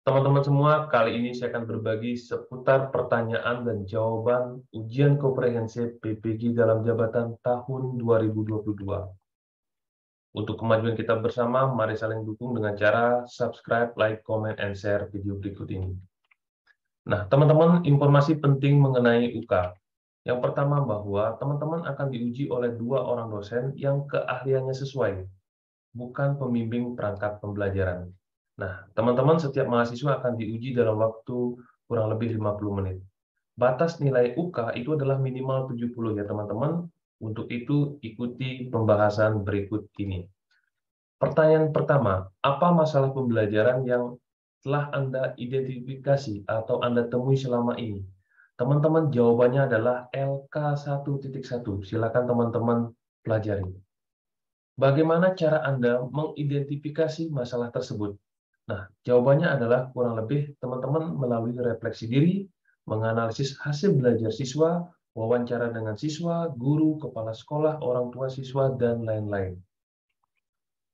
Teman-teman semua, kali ini saya akan berbagi seputar pertanyaan dan jawaban ujian komprehensif PPG dalam jabatan tahun 2022. Untuk kemajuan kita bersama, mari saling dukung dengan cara subscribe, like, comment, and share video berikut ini. Nah, teman-teman, informasi penting mengenai UK. Yang pertama bahwa teman-teman akan diuji oleh 2 orang dosen yang keahliannya sesuai, bukan pembimbing perangkat pembelajaran. Nah, teman-teman, setiap mahasiswa akan diuji dalam waktu kurang lebih 50 menit. Batas nilai UK itu adalah minimal 70 ya, teman-teman. Untuk itu, ikuti pembahasan berikut ini. Pertanyaan pertama, apa masalah pembelajaran yang telah Anda identifikasi atau Anda temui selama ini? Teman-teman, jawabannya adalah LK1.1. Silakan teman-teman pelajari. Bagaimana cara Anda mengidentifikasi masalah tersebut? Nah, jawabannya adalah kurang lebih teman-teman melalui refleksi diri, menganalisis hasil belajar siswa, wawancara dengan siswa, guru, kepala sekolah, orang tua siswa, dan lain-lain.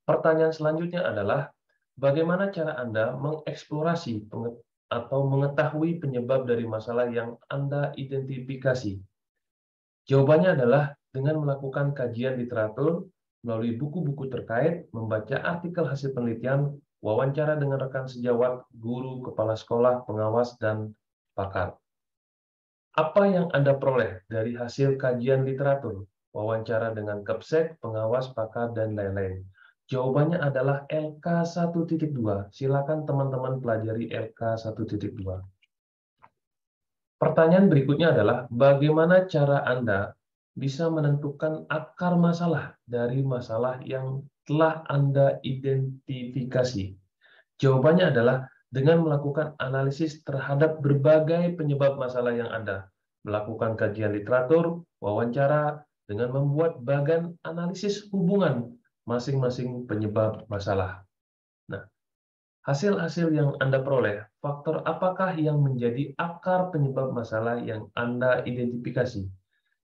Pertanyaan selanjutnya adalah, bagaimana cara Anda mengeksplorasi atau mengetahui penyebab dari masalah yang Anda identifikasi? Jawabannya adalah dengan melakukan kajian literatur, melalui buku-buku terkait, membaca artikel hasil penelitian, wawancara dengan rekan sejawat, guru, kepala sekolah, pengawas, dan pakar. Apa yang Anda peroleh dari hasil kajian literatur, wawancara dengan kepsek, pengawas, pakar, dan lain-lain? Jawabannya adalah LK1.2. Silakan teman-teman pelajari LK1.2. Pertanyaan berikutnya adalah, bagaimana cara Anda bisa menentukan akar masalah dari masalah yang telah Anda identifikasi? Jawabannya adalah dengan melakukan analisis terhadap berbagai penyebab masalah yang ada, melakukan kajian literatur, wawancara, dengan membuat bagan analisis hubungan masing-masing penyebab masalah. Nah, hasil-hasil yang Anda peroleh, faktor apakah yang menjadi akar penyebab masalah yang Anda identifikasi?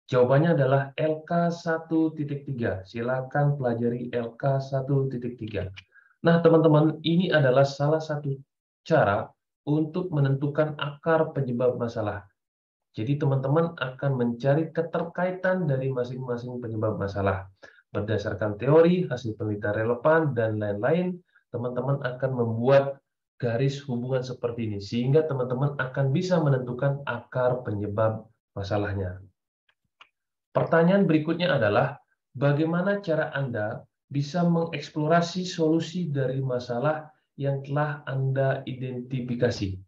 Jawabannya adalah LK1.3. Silakan pelajari LK1.3. Nah, teman-teman, ini adalah salah satu cara untuk menentukan akar penyebab masalah. Jadi, teman-teman akan mencari keterkaitan dari masing-masing penyebab masalah. Berdasarkan teori, hasil penelitian relevan, dan lain-lain, teman-teman akan membuat garis hubungan seperti ini, sehingga teman-teman akan bisa menentukan akar penyebab masalahnya. Pertanyaan berikutnya adalah, bagaimana cara Anda bisa mengeksplorasi solusi dari masalah yang telah Anda identifikasi?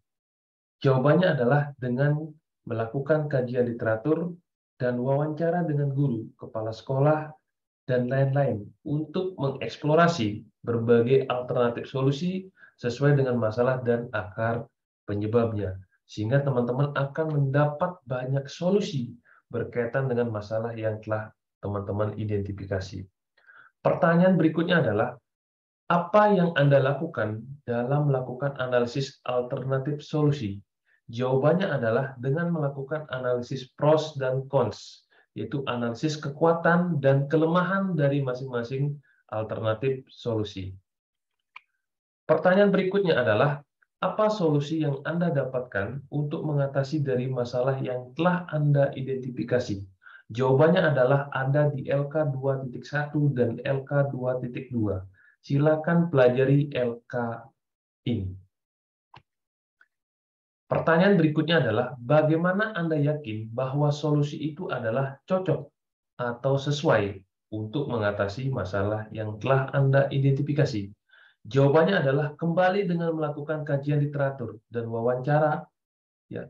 Jawabannya adalah dengan melakukan kajian literatur dan wawancara dengan guru, kepala sekolah, dan lain-lain untuk mengeksplorasi berbagai alternatif solusi sesuai dengan masalah dan akar penyebabnya. Sehingga teman-teman akan mendapat banyak solusi berkaitan dengan masalah yang telah teman-teman identifikasi. Pertanyaan berikutnya adalah, apa yang Anda lakukan dalam melakukan analisis alternatif solusi? Jawabannya adalah dengan melakukan analisis pros dan cons, yaitu analisis kekuatan dan kelemahan dari masing-masing alternatif solusi. Pertanyaan berikutnya adalah, apa solusi yang Anda dapatkan untuk mengatasi dari masalah yang telah Anda identifikasi? Jawabannya adalah ada di LK2.1 dan LK2.2. Silakan pelajari LK ini. Pertanyaan berikutnya adalah, bagaimana Anda yakin bahwa solusi itu adalah cocok atau sesuai untuk mengatasi masalah yang telah Anda identifikasi? Jawabannya adalah kembali dengan melakukan kajian literatur dan wawancara ya,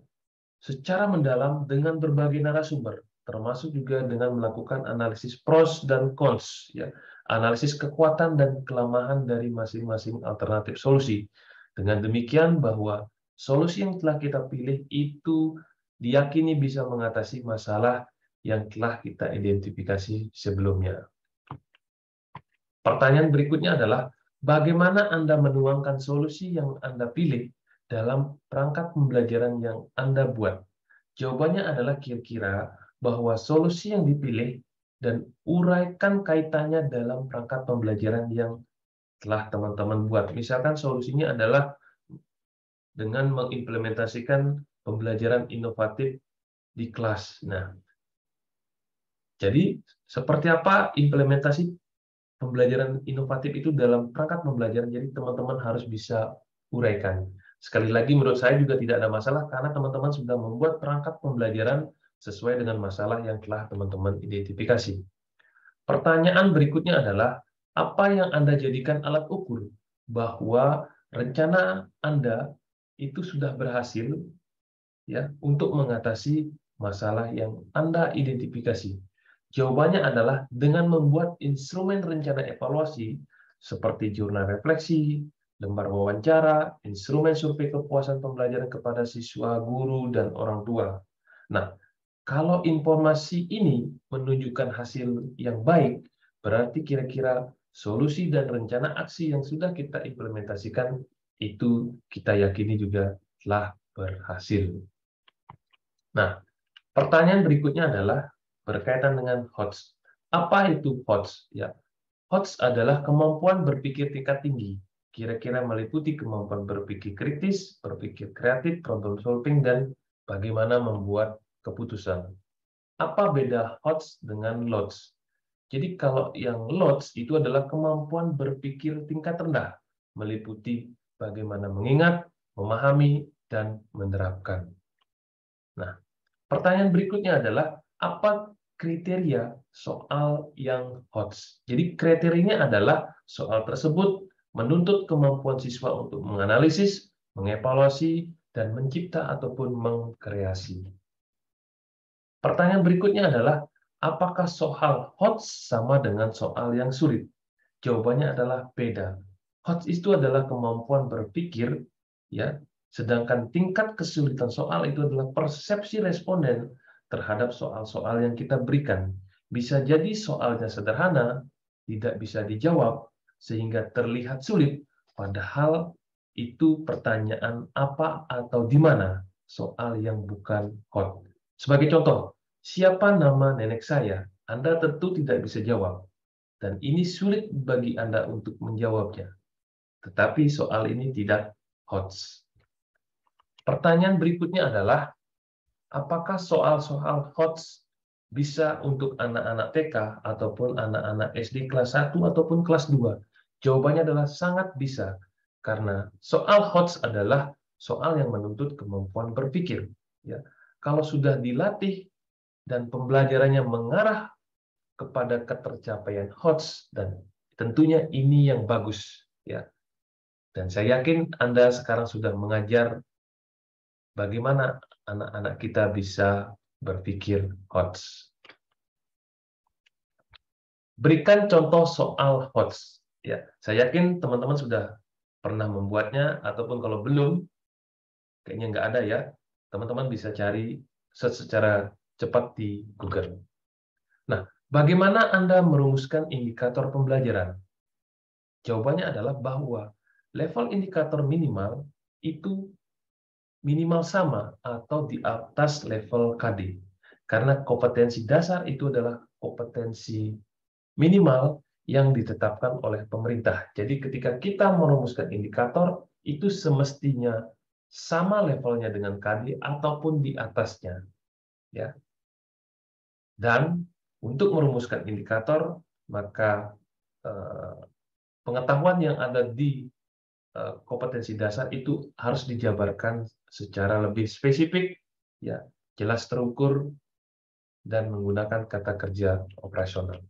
secara mendalam dengan berbagai narasumber, termasuk juga dengan melakukan analisis pros dan cons, ya, analisis kekuatan dan kelemahan dari masing-masing alternatif solusi. Dengan demikian bahwa solusi yang telah kita pilih itu diyakini bisa mengatasi masalah yang telah kita identifikasi sebelumnya. Pertanyaan berikutnya adalah, bagaimana Anda menuangkan solusi yang Anda pilih dalam perangkat pembelajaran yang Anda buat? Jawabannya adalah kira-kira bahwa solusi yang dipilih dan uraikan kaitannya dalam perangkat pembelajaran yang telah teman-teman buat. Misalkan solusinya adalah dengan mengimplementasikan pembelajaran inovatif di kelas. Nah, jadi seperti apa implementasi pembelajaran inovatif itu dalam perangkat pembelajaran? Jadi teman-teman harus bisa uraikan. Sekali lagi menurut saya juga tidak ada masalah karena teman-teman sudah membuat perangkat pembelajaran sesuai dengan masalah yang telah teman-teman identifikasi. Pertanyaan berikutnya adalah, apa yang Anda jadikan alat ukur bahwa rencana Anda itu sudah berhasil ya untuk mengatasi masalah yang Anda identifikasi? Jawabannya adalah dengan membuat instrumen rencana evaluasi seperti jurnal refleksi, lembar wawancara, instrumen survei kepuasan pembelajaran kepada siswa, guru, dan orang tua. Nah, kalau informasi ini menunjukkan hasil yang baik, berarti kira-kira solusi dan rencana aksi yang sudah kita implementasikan itu kita yakini juga telah berhasil. Nah, pertanyaan berikutnya adalah berkaitan dengan HOTS. Apa itu HOTS? Ya, HOTS adalah kemampuan berpikir tingkat tinggi. Kira-kira meliputi kemampuan berpikir kritis, berpikir kreatif, problem solving, dan bagaimana membuat keputusan. Apa beda HOTS dengan LOTS? Jadi kalau yang LOTS itu adalah kemampuan berpikir tingkat rendah, meliputi bagaimana mengingat, memahami, dan menerapkan. Nah, pertanyaan berikutnya adalah, apa kriteria soal yang HOTS? Jadi kriterianya adalah soal tersebut menuntut kemampuan siswa untuk menganalisis, mengevaluasi, dan mencipta ataupun mengkreasi. Pertanyaan berikutnya adalah, apakah soal HOTS sama dengan soal yang sulit? Jawabannya adalah beda. HOTS itu adalah kemampuan berpikir, ya, sedangkan tingkat kesulitan soal itu adalah persepsi responden terhadap soal-soal yang kita berikan. Bisa jadi soalnya sederhana, tidak bisa dijawab, sehingga terlihat sulit, padahal itu pertanyaan apa atau di mana, soal yang bukan HOTS. Sebagai contoh, siapa nama nenek saya? Anda tentu tidak bisa jawab, dan ini sulit bagi Anda untuk menjawabnya. Tetapi soal ini tidak HOTS. Pertanyaan berikutnya adalah, apakah soal-soal HOTS bisa untuk anak-anak TK ataupun anak-anak SD kelas 1 ataupun kelas 2? Jawabannya adalah sangat bisa, karena soal HOTS adalah soal yang menuntut kemampuan berpikir. Ya. Kalau sudah dilatih dan pembelajarannya mengarah kepada ketercapaian HOTS, dan tentunya ini yang bagus, ya. Dan saya yakin Anda sekarang sudah mengajar bagaimana anak-anak kita bisa berpikir HOTS. Berikan contoh soal HOTS. Ya, saya yakin teman-teman sudah pernah membuatnya, ataupun kalau belum, kayaknya nggak ada ya. Teman-teman bisa cari secara cepat di Google. Nah, bagaimana Anda merumuskan indikator pembelajaran? Jawabannya adalah bahwa level indikator minimal itu minimal sama atau di atas level KD. Karena kompetensi dasar itu adalah kompetensi minimal yang ditetapkan oleh pemerintah. Jadi ketika kita merumuskan indikator, itu semestinya sama levelnya dengan KD ataupun di atasnya. Ya. Dan untuk merumuskan indikator, maka pengetahuan yang ada di kompetensi dasar itu harus dijabarkan secara lebih spesifik, ya, jelas terukur, dan menggunakan kata kerja operasional.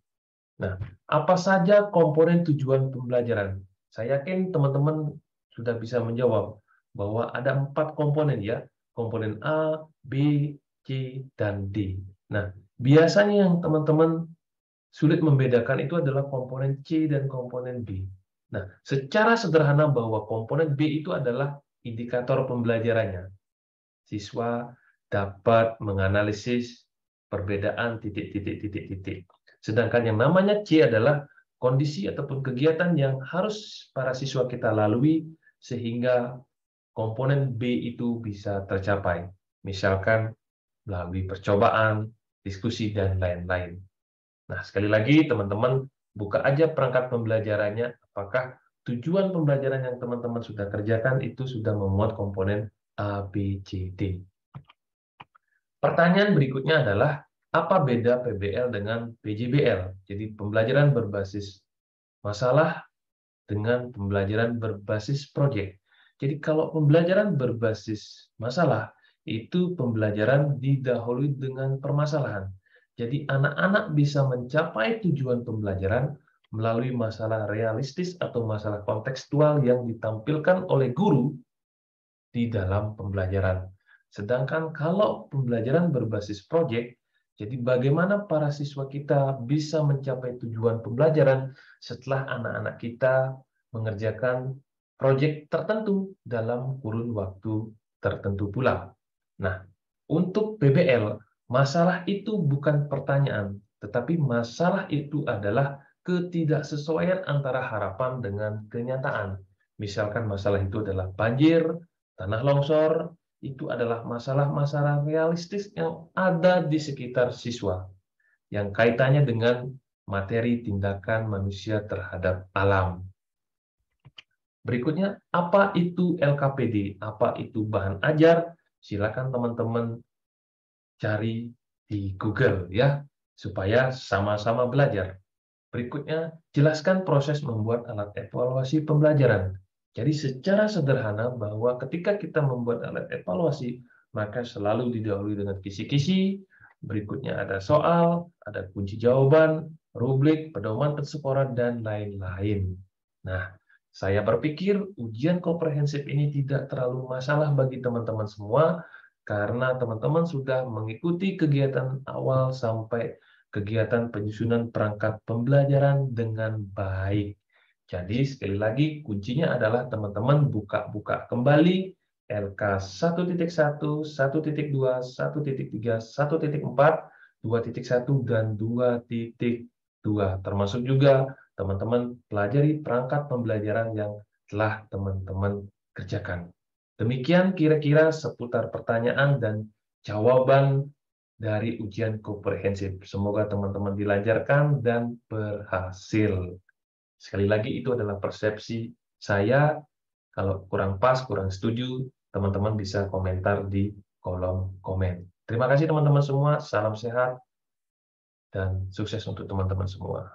Nah, apa saja komponen tujuan pembelajaran? Saya yakin teman-teman sudah bisa menjawab bahwa ada 4 komponen, ya, komponen A, B, C, dan D. Nah, biasanya yang teman-teman sulit membedakan itu adalah komponen C dan komponen B. Nah, secara sederhana bahwa komponen B itu adalah indikator pembelajarannya. Siswa dapat menganalisis perbedaan titik-titik. Sedangkan yang namanya C adalah kondisi ataupun kegiatan yang harus para siswa kita lalui sehingga komponen B itu bisa tercapai. Misalkan melalui percobaan, diskusi, dan lain-lain. Nah, sekali lagi teman-teman buka aja perangkat pembelajarannya, apakah tujuan pembelajaran yang teman-teman sudah kerjakan itu sudah memuat komponen A, B, C, D. Pertanyaan berikutnya adalah, apa beda PBL dengan PJBL? Jadi pembelajaran berbasis masalah dengan pembelajaran berbasis proyek. Jadi kalau pembelajaran berbasis masalah, itu pembelajaran didahului dengan permasalahan. Jadi anak-anak bisa mencapai tujuan pembelajaran melalui masalah realistis atau masalah kontekstual yang ditampilkan oleh guru di dalam pembelajaran. Sedangkan kalau pembelajaran berbasis proyek, jadi bagaimana para siswa kita bisa mencapai tujuan pembelajaran setelah anak-anak kita mengerjakan proyek tertentu dalam kurun waktu tertentu pula. Nah, untuk PBL, masalah itu bukan pertanyaan, tetapi masalah itu adalah ketidaksesuaian antara harapan dengan kenyataan. Misalkan masalah itu adalah banjir, tanah longsor, itu adalah masalah-masalah realistis yang ada di sekitar siswa, yang kaitannya dengan materi tindakan manusia terhadap alam. Berikutnya, apa itu LKPD? Apa itu bahan ajar? Silakan teman-teman cari di Google ya, supaya sama-sama belajar. Berikutnya, jelaskan proses membuat alat evaluasi pembelajaran. Jadi secara sederhana bahwa ketika kita membuat alat evaluasi, maka selalu didahului dengan kisi-kisi, berikutnya ada soal, ada kunci jawaban, rubrik, pedoman tersekoran, dan lain-lain. Nah, saya berpikir ujian komprehensif ini tidak terlalu masalah bagi teman-teman semua, karena teman-teman sudah mengikuti kegiatan awal sampai kegiatan penyusunan perangkat pembelajaran dengan baik. Jadi sekali lagi kuncinya adalah teman-teman buka-buka kembali LK 1.1, 1.2, 1.3, 1.4, 2.1, dan 2.2. Termasuk juga teman-teman pelajari perangkat pembelajaran yang telah teman-teman kerjakan. Demikian kira-kira seputar pertanyaan dan jawaban dari ujian komprehensif. Semoga teman-teman dilancarkan dan berhasil. Sekali lagi, itu adalah persepsi saya. Kalau kurang pas, kurang setuju, teman-teman bisa komentar di kolom komen. Terima kasih teman-teman semua, salam sehat, dan sukses untuk teman-teman semua.